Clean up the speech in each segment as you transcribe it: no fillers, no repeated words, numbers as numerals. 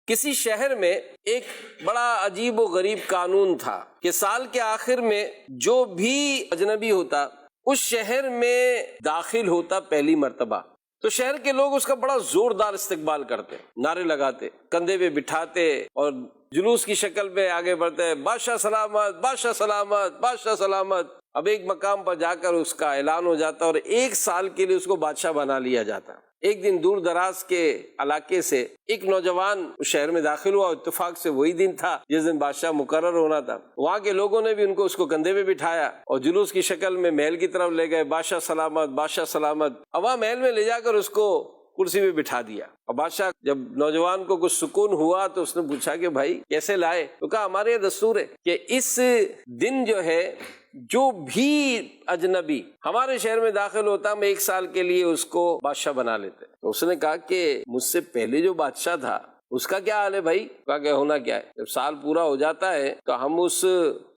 کسی شہر میں ایک بڑا عجیب و غریب قانون تھا کہ سال کے آخر میں جو بھی اجنبی ہوتا اس شہر میں داخل ہوتا پہلی مرتبہ تو شہر کے لوگ اس کا بڑا زوردار استقبال کرتے، نعرے لگاتے، کندھے پہ بٹھاتے اور جلوس کی شکل میں آگے بڑھتے، بادشاہ سلامت، بادشاہ سلامت، بادشاہ سلامت۔ اب ایک مقام پر جا کر اس کا اعلان ہو جاتا اور 1 سال کے لیے اس کو بادشاہ بنا لیا جاتا۔ ایک دن دور دراز کے علاقے سے ایک نوجوان اس شہر میں داخل ہوا، اتفاق سے وہی دن تھا جس دن بادشاہ مقرر ہونا تھا۔ وہاں کے لوگوں نے بھی اس کو کندھے پہ بٹھایا اور جلوس کی شکل میں محل کی طرف لے گئے، بادشاہ سلامت، بادشاہ سلامت۔ اب وہاں محل میں لے جا کر اس کو کرسی پہ بٹھا دیا۔ اور بادشاہ جب نوجوان کو کچھ سکون ہوا تو اس نے پوچھا کہ بھائی کیسے لائے؟ تو کہا ہمارے یہ دستور ہے کہ اس دن جو ہے جو بھی اجنبی ہمارے شہر میں داخل ہوتا ہم 1 سال کے لیے اس کو بادشاہ بنا لیتے۔ تو اس نے کہا کہ مجھ سے پہلے جو بادشاہ تھا اس کا کیا حال ہے بھائی؟ کہا کہ ہونا کیا ہے، جب سال پورا ہو جاتا ہے تو ہم اس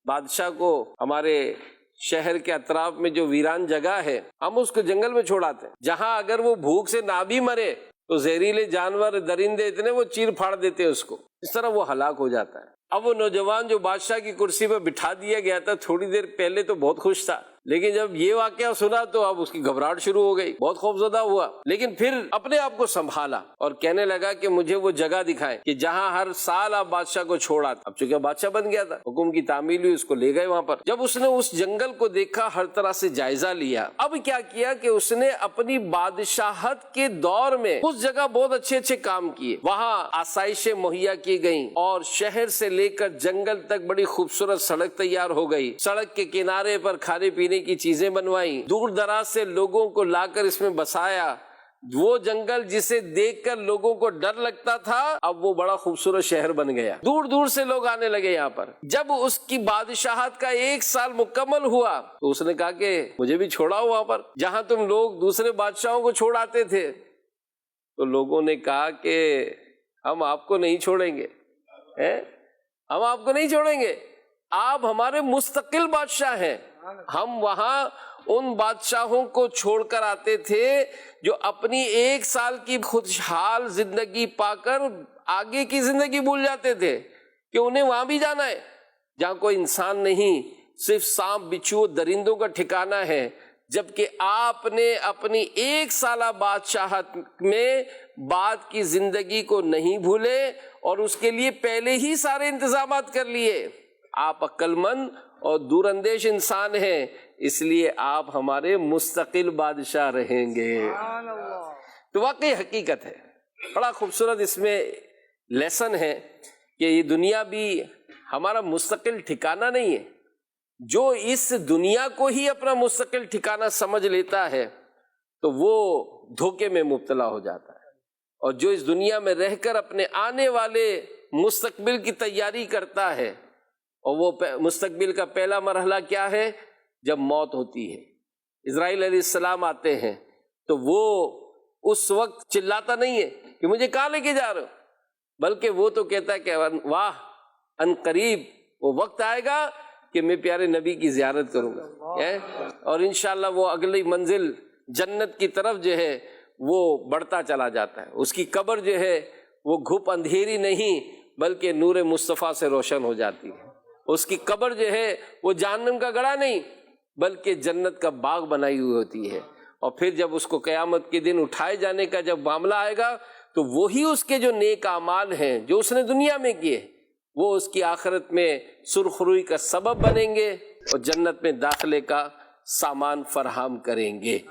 بادشاہ کو ہمارے شہر کے اطراف میں جو ویران جگہ ہے ہم اس کو جنگل میں چھوڑاتے ہیں، جہاں اگر وہ بھوک سے نہ بھی مرے تو زہریلے جانور درندے اتنے وہ چیر پھاڑ دیتے ہیں اس کو، اس طرح وہ ہلاک ہو جاتا ہے۔ اب وہ نوجوان جو بادشاہ کی کرسی پہ بٹھا دیا گیا تھا تھوڑی دیر پہلے تو بہت خوش تھا، لیکن جب یہ واقعہ سنا تو اب اس کی گھبراہٹ شروع ہو گئی، بہت خوفزدہ ہوا، لیکن پھر اپنے آپ کو سنبھالا اور کہنے لگا کہ مجھے وہ جگہ دکھائیں کہ جہاں ہر سال آپ بادشاہ کو چھوڑا۔ اب چونکہ بادشاہ بن گیا تھا، حکم کی تعمیل ہوئی، اس کو لے گئے وہاں پر۔ جب اس نے اس جنگل کو دیکھا، ہر طرح سے جائزہ لیا، اب کیا کیا کہ اس نے اپنی بادشاہت کے دور میں اس جگہ بہت اچھے کام کیے، وہاں آسائشیں مہیا کی گئیں اور شہر سے لے کر جنگل تک بڑی خوبصورت سڑک تیار ہو گئی، سڑک کے کنارے پر کھانے پینے کی چیزیں بنوائیں، دور دراز سے لوگوں کو لا کر اس میں بسایا۔ وہ جنگل جسے دیکھ کر لوگوں کو ڈر لگتا تھا اب وہ بڑا خوبصورت شہر بن گیا، دور دور سے لوگ آنے لگے یہاں پر۔ جب اس کی بادشاہت کا 1 سال مکمل ہوا تو اس نے کہا کہ مجھے بھی چھوڑا وہاں پر جہاں تم لوگ دوسرے بادشاہوں کو چھوڑاتے تھے۔ تو لوگوں نے کہا کہ ہم آپ کو نہیں چھوڑیں گے، ہم آپ کو نہیں چھوڑیں گے، آپ ہمارے مستقل بادشاہ ہیں۔ ہم وہاں ان بادشاہوں کو چھوڑ کر آتے تھے جو اپنی 1 سال کی خوشحال زندگی پا کر آگے کی زندگی بھول جاتے تھے کہ انہیں وہاں بھی جانا ہے جہاں کوئی انسان نہیں، صرف سانپ بچھو درندوں کا ٹھکانہ ہے، جبکہ آپ نے اپنی 1 سالہ بادشاہت میں بعد کی زندگی کو نہیں بھولے اور اس کے لیے پہلے ہی سارے انتظامات کر لیے۔ آپ عقل مند اور دور اندیش انسان ہیں، اس لیے آپ ہمارے مستقل بادشاہ رہیں گے۔ تو واقعی حقیقت ہے، بڑا خوبصورت اس میں لیسن ہے کہ یہ دنیا بھی ہمارا مستقل ٹھکانہ نہیں ہے۔ جو اس دنیا کو ہی اپنا مستقل ٹھکانہ سمجھ لیتا ہے تو وہ دھوکے میں مبتلا ہو جاتا ہے، اور جو اس دنیا میں رہ کر اپنے آنے والے مستقبل کی تیاری کرتا ہے، اور وہ مستقبل کا پہلا مرحلہ کیا ہے؟ جب موت ہوتی ہے، اسرائیل علیہ السلام آتے ہیں تو وہ اس وقت چلاتا نہیں ہے کہ مجھے کہاں لے کے جا رہے ہو، بلکہ وہ تو کہتا ہے کہ واہ ان قریب وہ وقت آئے گا کہ میں پیارے نبی کی زیارت کروں گا، اور انشاءاللہ وہ اگلی منزل جنت کی طرف جو ہے وہ بڑھتا چلا جاتا ہے۔ اس کی قبر جو ہے وہ گھپ اندھیری نہیں بلکہ نور مصطفیٰ سے روشن ہو جاتی ہے۔ اس کی قبر جو ہے وہ جہنم کا گڑھا نہیں بلکہ جنت کا باغ بنائی ہوئی ہوتی ہے، اور پھر جب اس کو قیامت کے دن اٹھائے جانے کا جب معاملہ آئے گا تو وہی اس کے جو نیک اعمال ہیں جو اس نے دنیا میں کیے وہ اس کی آخرت میں سرخروئی کا سبب بنیں گے اور جنت میں داخلے کا سامان فراہم کریں گے۔